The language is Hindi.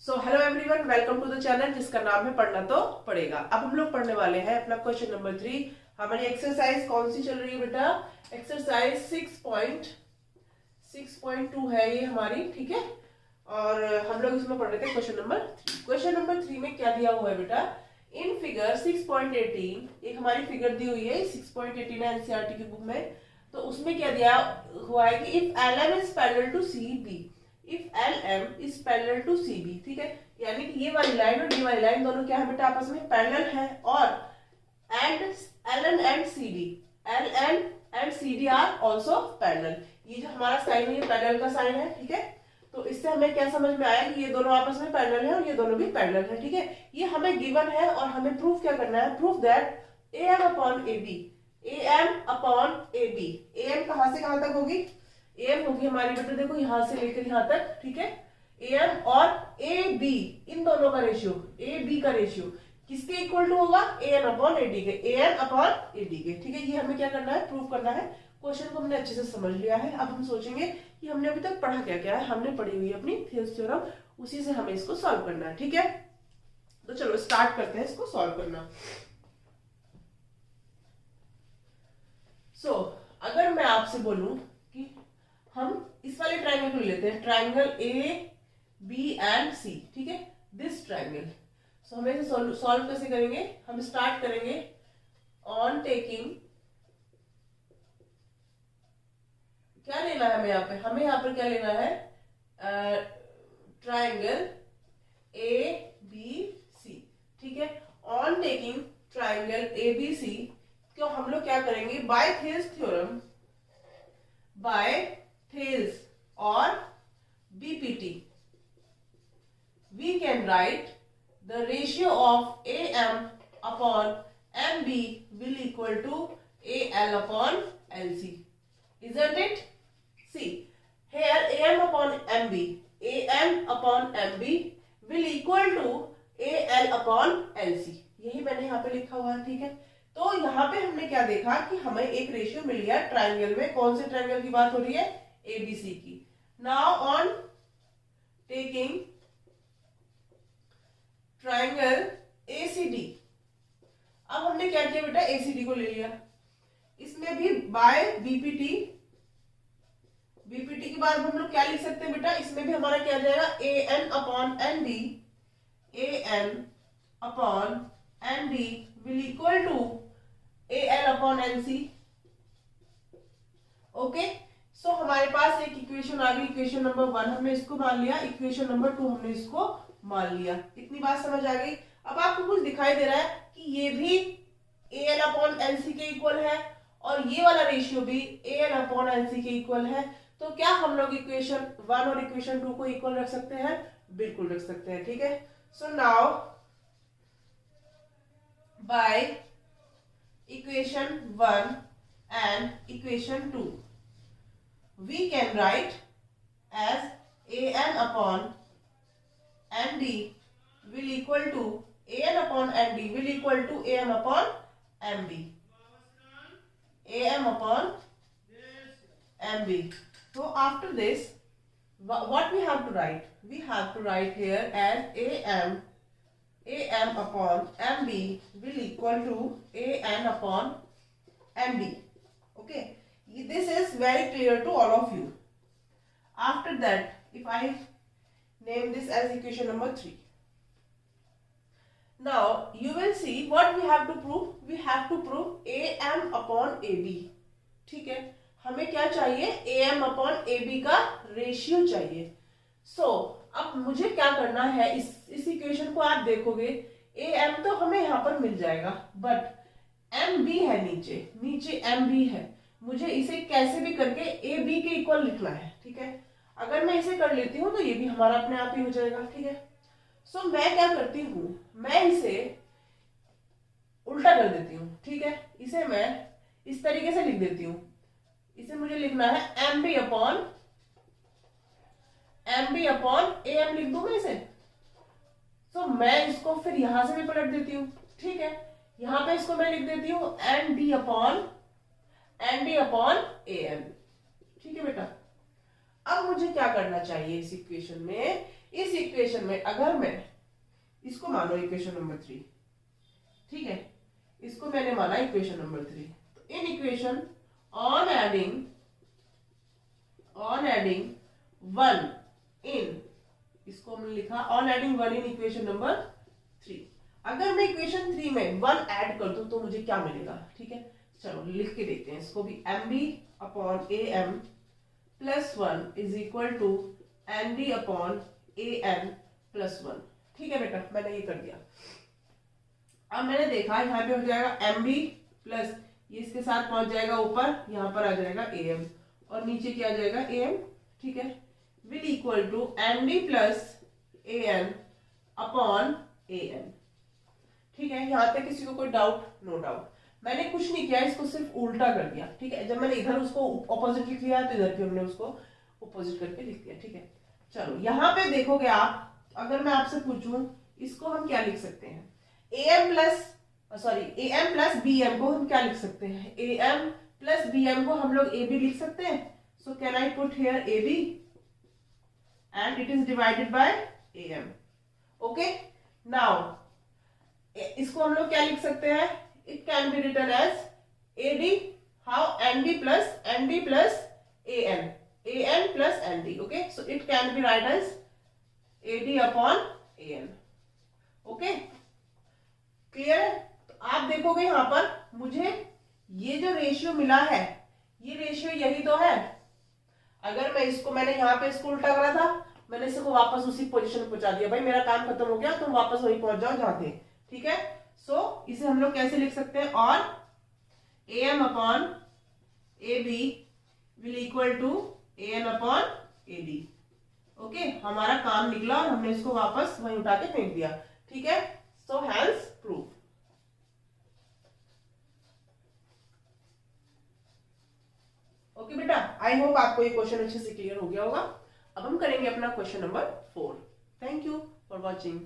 So hello everyone, welcome to the channel जिसका नाम है पढ़ना तो पड़ेगा। अब हम लोग पढ़ने वाले हैं अपना क्वेश्चन नंबर 3। हमारी एक्सरसाइज कौन सी चल रही है बेटा? एक्सरसाइज 6.2 है ये हमारी, ठीक है। और हम लोग इसमें पढ़ रहे थे क्वेश्चन नंबर 3। क्वेश्चन नंबर 3 में क्या दिया हुआ है बेटा? इन फिगर 6.18 एक हमारी फिगर दी हुई है 6.18 है एनसीईआरटी की बुक में। तो उसमें क्या दिया हुआ है कि if LM is parallel to CB, if LM is parallel to CB, ठीक है। यानी कि ये वाली लाइन और ये वाली लाइन दोनों क्या है बेटा? आपस में पैरेलल है। और and LN and CD, LN and CD are also parallel. ये जो हमारा साइन है ये पैरेलल का साइन है, ठीक है। तो इससे हमें क्या समझ में आया कि ये दोनों आपस में पैरेलल है और ये दोनों भी पैरेलल है, ठीक है। ये हमें गिवन है और हमें प्रूफ क्या करना है? Proof that AM upon AB, AM upon AB, AM कहां से कहां तक होगी? AM होगी हमारी बेटा देखो यहां से लेकर यहां तक, ठीक है। AM और AB इन दोनों का रेशियो, AB का रेशियो किसके इक्वल टू होगा? AN अपॉन AD के, AN अपॉन AD के, ठीक है। ये हमें क्या करना है? प्रूव करना है। क्वेश्चन को हमने अच्छे से समझ लिया है। अब हम सोचेंगे कि हमने अभी तक पढ़ा क्या क्या है। हमने पढ़ी हुई अपनी थेल्स थ्योरम, उसी से हमें इसको सॉल्व करना है, ठीक है। तो चलो स्टार्ट करते हैं इसको सॉल्व करना। अगर मैं आपसे बोलूं कि हम इस वाले ट्राइंगल को लेते हैं, ट्राइंगल ABC, ठीक है, दिस ट्राइंगल। हमें इसे सॉल्व कैसे करेंगे? हम स्टार्ट करेंगे ऑन टेकिंग, क्या लेना है हमें यहाँ पे? हमें यहाँ पर क्या लेना है? ट्राइंगल ABC, ठीक है। ऑन टेकिंग ट्राइंगल ABC तो हम लोग क्या करेंगे? By Thales theorem, by Thales और BPT, we can write the ratio of AM upon MB will equal to AL upon LC, isn't it? See, here AM upon MB, AM upon MB will equal to AL upon LC, यही मैंने यहाँ पे लिखा हुआ है, ठीक है। तो यहाँ पे हमने क्या देखा कि हमें एक रेशियो मिल गया ट्राइंगल में। कौन से ट्राइंगल की बात हो रही है? ABC की। Now on taking triangle ACD, अब हमने क्या किया बेटा? ACD को ले लिया। इसमें भी बाय BPT, BPT के बाद हम लोग क्या लिख सकते हैं बेटा? इसमें भी हमारा क्या जाएगा? AN upon ND, AN upon ND will equal to AL upon NC, okay. So हमारे पास एक इक्वेशन आ गई। इक्वेशन नंबर 1 हमने इसको मान लिया, इक्वेशन नंबर 2 हमने इसको मान लिया। इतनी बात समझ आ गई। अब आपको कुछ दिखाई दे रहा है कि ये भी AL अपॉन LC के इक्वल है और ये वाला रेशियो भी AL अपॉन LC के इक्वल है। तो क्या हम लोग इक्वेशन 1 और इक्वेशन 2 को इक्वल रख सकते हैं? बिल्कुल रख सकते हैं, ठीक है। So now by equation 1 and equation 2 we can write as AN upon ND will equal to AN upon ND will equal to AM upon MB, AM upon MB. So after this what we have to write? We have to write here as AM upon MB will equal to AN upon MD. Okay, this is very clear to all of you. After that, if I name this as equation number 3, now you will see what we have to prove. We have to prove AM upon AB, ठीक है। हमें क्या चाहिए? AM upon AB का रेशियो चाहिए। अब मुझे क्या करना है? इस इक्वेशन को आप देखोगे, AM तो हमें यहाँ पर मिल जाएगा, बट MB है नीचे MB है। मुझे इसे कैसे भी करके AB के इक्वल लिखना है, ठीक है। अगर मैं इसे कर लेती हूँ तो ये भी हमारा अपने आप ही हो जाएगा, ठीक है। मैं क्या करती हूँ? मैं इसे उल्टा कर देती हूँ, ठीक है। इसे मैं इस तरीके से लिख देती हूँ। इसे मुझे लिखना है MB अपॉन AM लिख दूं मैं इसे। मैं इसको फिर यहां से भी पलट देती हूँ, ठीक है। यहां पे इसको मैं लिख देती हूँ ND अपॉन AM, ठीक है बेटा। अब मुझे क्या करना चाहिए इस इक्वेशन में? इस इक्वेशन में अगर मैं इसको मानो इक्वेशन नंबर 3, ठीक है, इसको मैंने माना इक्वेशन नंबर 3, तो इन इक्वेशन ऑन एडिंग 1 इन, इसको हमने लिखा on adding 1 in equation number 3। अगर मैं इक्वेशन 3 में 1 ऐड कर दूं तो मुझे क्या मिलेगा? ठीक है, चलो लिख के देखते हैं इसको भी। mb upon am plus 1 is equal to nd upon an plus 1। ठीक है बेटा, मैंने ये कर दिया। अब मैंने देखा यहाँ पे हो जाएगा mb प्लस ये इसके साथ पहुंच जाएगा ऊपर, यहाँ पर आ जाएगा am और नीचे क्या आ जाएगा am। ठीक है, will equal to md plus an upon an। ठीक है, यहाँ तक किसी को कोई डाउट? No doubt. मैंने कुछ नहीं किया, इसको सिर्फ उल्टा कर दिया। ठीक है, जब मैंने इधर उसको ऑपोजिट लिख लिया तो इधर भी हमने उसको ऑपोजिट करके लिख दिया। ठीक है, चलो यहाँ पे देखोगे आप, अगर मैं आपसे पूछूं इसको हम क्या लिख सकते हैं? am प्लस bm को हम क्या लिख सकते हैं? am प्लस bm को हम लोग ab लिख सकते हैं। So can I put here ab and it is divided by am। Okay, now इसको हम लोग क्या लिख सकते हैं? It can be written as ad, how nd plus an plus nd। Okay, so it can be write as ad upon an। Okay, clear है? तो आप देखोगे यहाँ पर मुझे ये जो रेशियो मिला है, ये रेशियो यही तो है। अगर मैं इसको, मैंने यहाँ पे इसको उल्टा करा था, मैंने इसको वापस उसी पोजीशन में पहुंचा दिया। भाई मेरा काम खत्म हो गया, तुम वापस वहीं पहुंच जाओ जहां थे। ठीक है, सो इसे हम लोग कैसे लिख सकते हैं? और am upon ab will equal to an upon ad। Okay, हमारा काम निकला और हमने इसको वापस वहीं उठा के फेंक दिया। ठीक है, सो हेंस प्रूफ। ओके बेटा, आई होप आपको ये क्वेश्चन अच्छे से क्लियर हो गया होगा। अब हम करेंगे अपना question number 4। Thank you for watching.